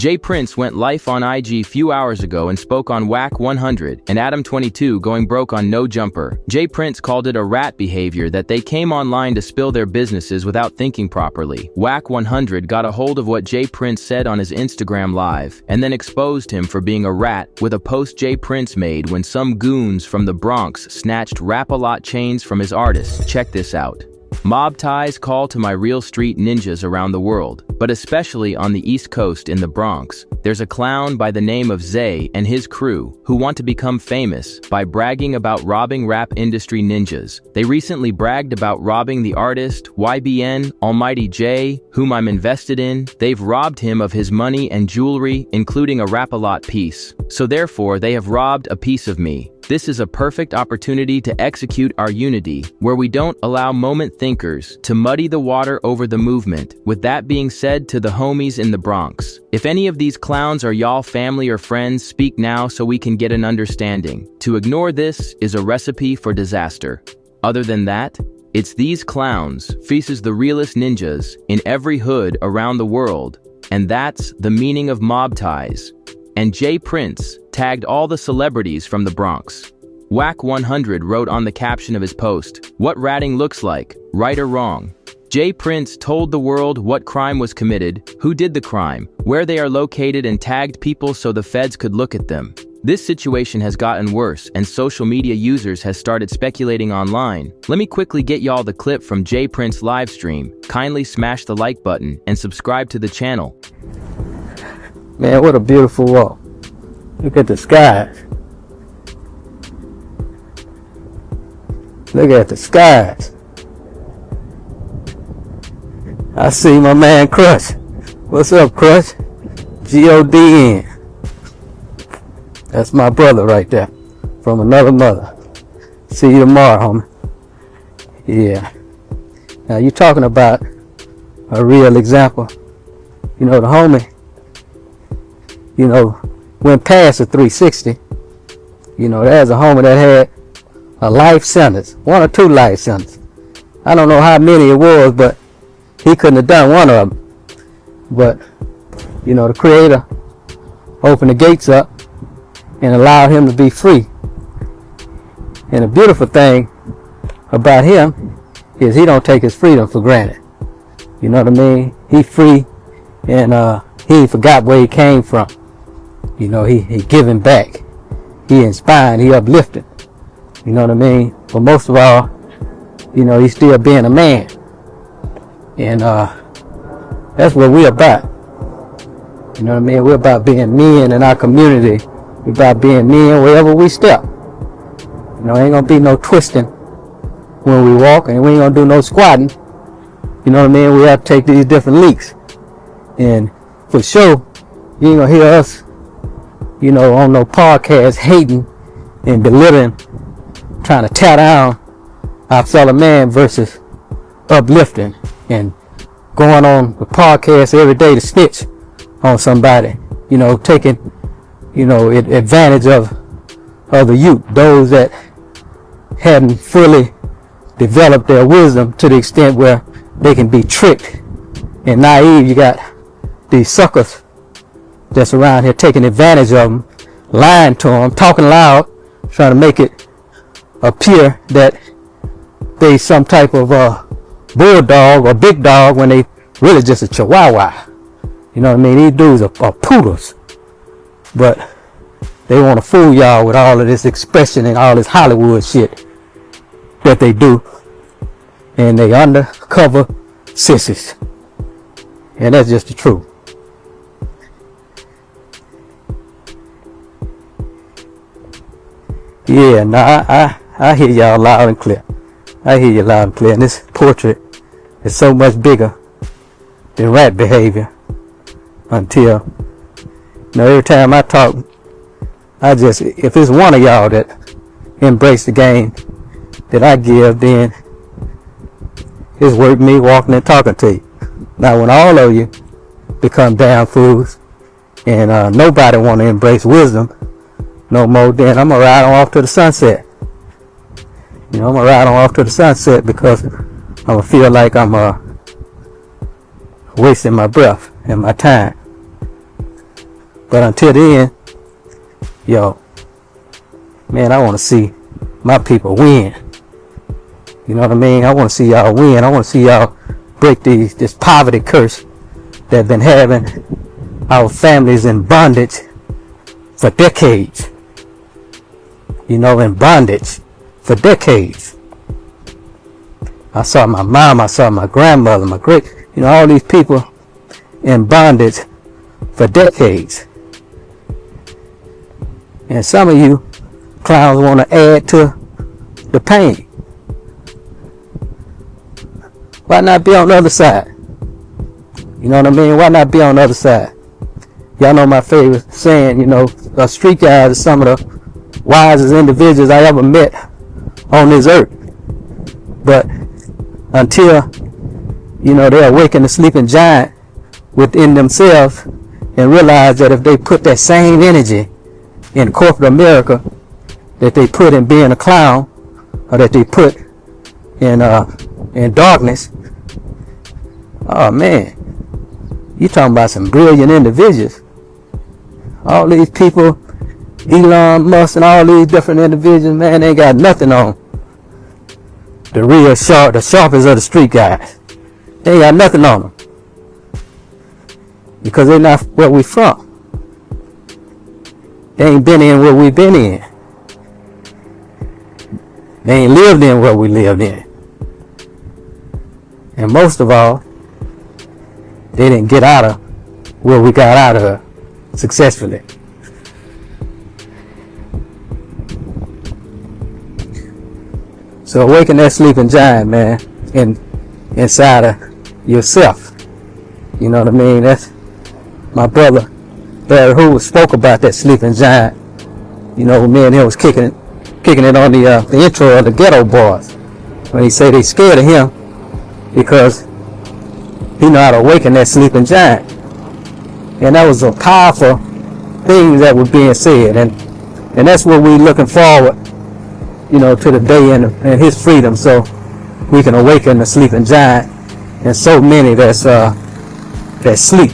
Jay Prince went live on IG few hours ago and spoke on Wack 100 and Adam22 going broke on No Jumper. Jay Prince called it a rat behavior that they came online to spill their businesses without thinking properly. Wack 100 got a hold of what Jay Prince said on his Instagram live and then exposed him for being a rat with a post Jay Prince made when some goons from the Bronx snatched Rap-A-Lot chains from his artist. Check this out. Mob ties call to my real street ninjas around the world, but especially on the East Coast in the Bronx. There's a clown by the name of Zay and his crew who want to become famous by bragging about robbing rap industry ninjas. They recently bragged about robbing the artist YBN Almighty J, whom I'm invested in. They've robbed him of his money and jewelry, including a Rap-A-Lot piece. So therefore, they have robbed a piece of me. This is a perfect opportunity to execute our unity, where we don't allow moment thinkers to muddy the water over the movement. With that being said, to the homies in the Bronx, if any of these clowns are y'all family or friends, speak now so we can get an understanding. To ignore this is a recipe for disaster. Other than that, it's these clowns faces the realest ninjas in every hood around the world, and that's the meaning of mob ties. And Jay Prince tagged all the celebrities from the Bronx. Wack 100 wrote on the caption of his post, "What ratting looks like, right or wrong." Jay Prince told the world what crime was committed, who did the crime, where they are located, and tagged people so the feds could look at them. This situation has gotten worse and social media users has started speculating online. Let me quickly get y'all the clip from Jay Prince livestream. Kindly smash the like button and subscribe to the channel. Man, what a beautiful walk. Look at the skies. Look at the skies. I see my man Crush. What's up, Crush? G-O-D-N. That's my brother right there. From another mother. See you tomorrow, homie. Yeah. Now, you talking about a real example. You know, the homie, you know, went past a 360. You know, there's a homie that had a life sentence, 1 or 2 life sentences. I don't know how many it was, but he couldn't have done one of them. But, you know, the Creator opened the gates up and allowed him to be free. And the beautiful thing about him is he don't take his freedom for granted. You know what I mean? He free, and he forgot where he came from. You know, he giving back. He inspiring, he uplifting. You know what I mean? But most of all, you know, he's still being a man. And that's what we're about. You know what I mean? We're about being men in our community. We're about being men wherever we step. You know, ain't gonna be no twisting when we walk, and we ain't gonna do no squatting. You know what I mean? We have to take these different leaks. And for sure, you ain't gonna hear us, you know, on no podcast hating and belittling, trying to tear down our fellow man versus uplifting and going on the podcast every day to snitch on somebody, you know, taking, you know, advantage of the youth, those that hadn't fully developed their wisdom to the extent where they can be tricked and naive. You got these suckers that's around here taking advantage of them, lying to them, talking loud, trying to make it appear that they some type of bulldog or big dog when they really just a chihuahua. You know what I mean? These dudes are poodles. But they want to fool y'all with all of this expression and all this Hollywood shit that they do. And they undercover sissies. And that's just the truth. Yeah, now I hear y'all loud and clear. I hear you loud and clear. And this portrait is so much bigger than rat behavior. Until, you know, every time I talk, if it's one of y'all that embrace the game that I give, then it's worth me walking and talking to you. Now, when all of you become damn fools and nobody want to embrace wisdom no more, then I'm gonna ride on off to the sunset. You know, I'm gonna ride on off to the sunset because I'm gonna feel like I'm wasting my breath and my time. But until then, yo, man, I want to see my people win. You know what I mean? I want to see y'all win. I want to see y'all break this poverty curse that been having our families in bondage for decades. You know, in bondage for decades. I saw my mom, I saw my grandmother, my great, you know, all these people in bondage for decades. And some of you clowns want to add to the pain. Why not be on the other side? You know what I mean? Why not be on the other side? Y'all know my favorite saying, you know, street guys are some of the wisest individuals I ever met on this earth. But until, you know, they awaken the sleeping giant within themselves and realize that if they put that same energy in corporate America that they put in being a clown, or that they put in darkness, oh man, you talking about some brilliant individuals. All these people, Elon Musk and all these different individuals, man, they ain't got nothing on the real sharp, the sharpest of the street guys. They ain't got nothing on them. Because they're not where we from. They ain't been in where we been in. They ain't lived in where we lived in. And most of all, they didn't get out of where we got out of successfully. So awaken that sleeping giant, man, inside of yourself. You know what I mean? That's my brother Barry who spoke about that sleeping giant. You know, me and him was kicking it on the intro of the Ghetto Boys, when he said they scared of him because he know how to awaken that sleeping giant. And that was a powerful thing that was being said, and that's what we're looking forward, you know, to the day and his freedom, so we can awaken the sleeping giant and so many that sleep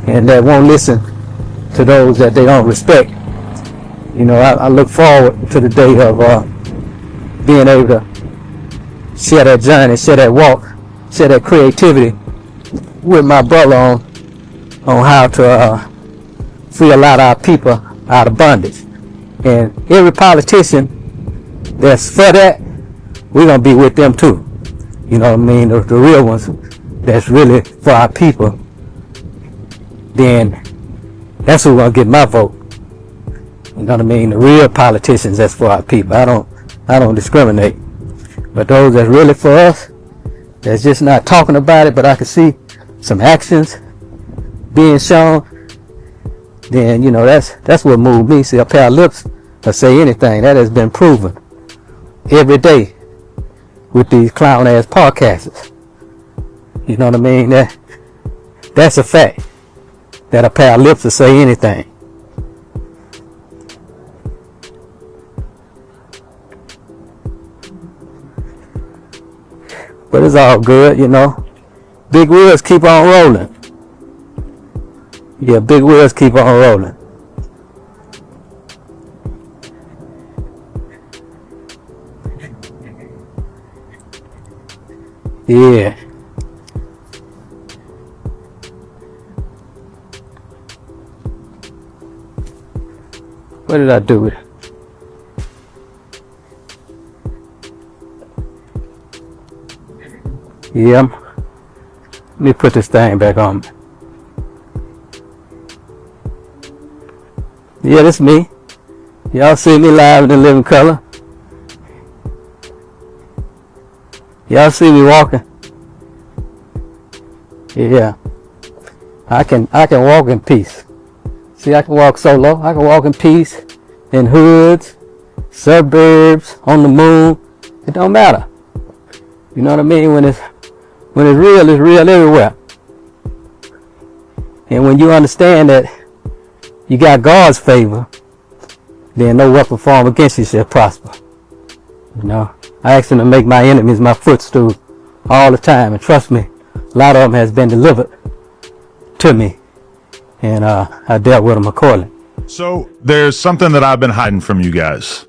and that won't listen to those that they don't respect. You know, I look forward to the day of being able to share that journey, share that walk, share that creativity with my brother on how to free a lot of our people out of bondage. And every politician that's for that, we're going to be with them too. You know what I mean? The real ones that's really for our people, then that's who's going to get my vote. You know what I mean? The real politicians that's for our people. I don't discriminate. But those that's really for us, that's just not talking about it, but I can see some actions being shown, then, you know, that's what moved me. See, a pair of lips will say anything. That has been proven every day with these clown ass podcasters. You know what I mean? That's a fact. That a pair of lips will say anything. But it's all good, you know. Big wheels keep on rolling. Yeah, big wheels keep on rolling. Yeah. What did I do with it? Yeah, let me put this thing back on. Yeah, this me. Y'all see me live in the living color. Y'all see me walking. Yeah, I can walk in peace. See, I can walk solo. I can walk in peace in hoods, suburbs, on the moon. It don't matter. You know what I mean? When it's real everywhere. And when you understand that you got God's favor, then no weapon formed against you shall prosper. You know, I ask him to make my enemies my footstool all the time, and trust me, a lot of them has been delivered to me and I dealt with them accordingly. So there's something that I've been hiding from you guys.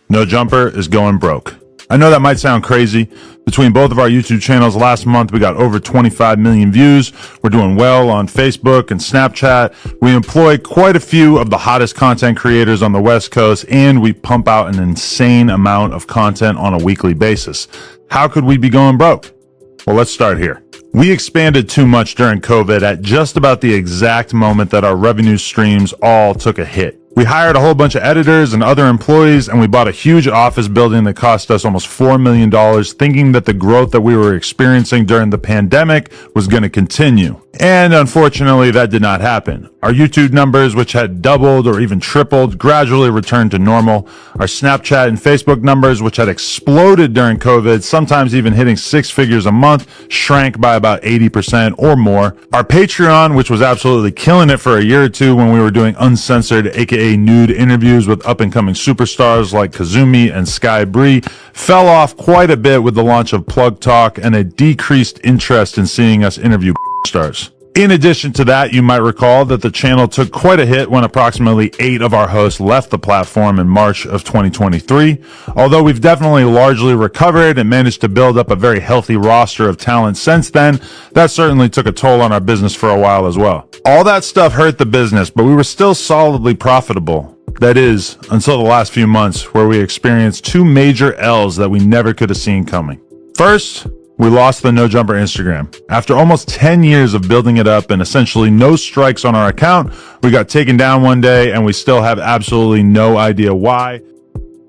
No Jumper is going broke. I know that might sound crazy. Between both of our YouTube channels last month, we got over 25 million views. We're doing well on Facebook and Snapchat. We employ quite a few of the hottest content creators on the West Coast, and we pump out an insane amount of content on a weekly basis. How could we be going broke? Well, let's start here. We expanded too much during COVID at just about the exact moment that our revenue streams all took a hit. We hired a whole bunch of editors and other employees, and we bought a huge office building that cost us almost $4 million, thinking that the growth that we were experiencing during the pandemic was going to continue. And unfortunately, that did not happen. Our YouTube numbers, which had doubled or even tripled, gradually returned to normal. Our Snapchat and Facebook numbers, which had exploded during COVID, sometimes even hitting 6 figures a month, shrank by about 80% or more. Our Patreon, which was absolutely killing it for a year or two when we were doing uncensored, aka nude interviews with up-and-coming superstars like Kazumi and Sky Bree, fell off quite a bit with the launch of Plug Talk and a decreased interest in seeing us interview stars. In addition to that, you might recall that the channel took quite a hit when approximately 8 of our hosts left the platform in March of 2023. Although we've definitely largely recovered and managed to build up a very healthy roster of talent since then, that certainly took a toll on our business for a while as well. All that stuff hurt the business, but we were still solidly profitable. That is, until the last few months, where we experienced 2 major L's that we never could have seen coming. First, we lost the No Jumper Instagram. After almost 10 years of building it up and essentially no strikes on our account, we got taken down one day and we still have absolutely no idea why.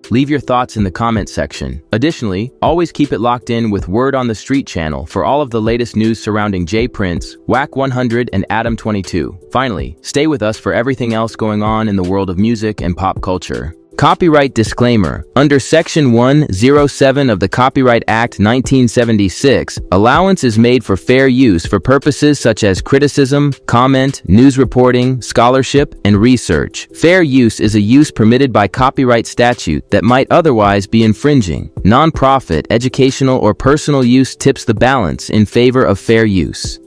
Leave your thoughts in the comment section. Additionally, always keep it locked in with Word on the Street channel for all of the latest news surrounding J Prince, Wack 100, and Adam22. Finally, stay with us for everything else going on in the world of music and pop culture. Copyright disclaimer. Under Section 107 of the Copyright Act 1976, allowance is made for fair use for purposes such as criticism, comment, news reporting, scholarship, and research. Fair use is a use permitted by copyright statute that might otherwise be infringing. Non-profit, educational, or personal use tips the balance in favor of fair use.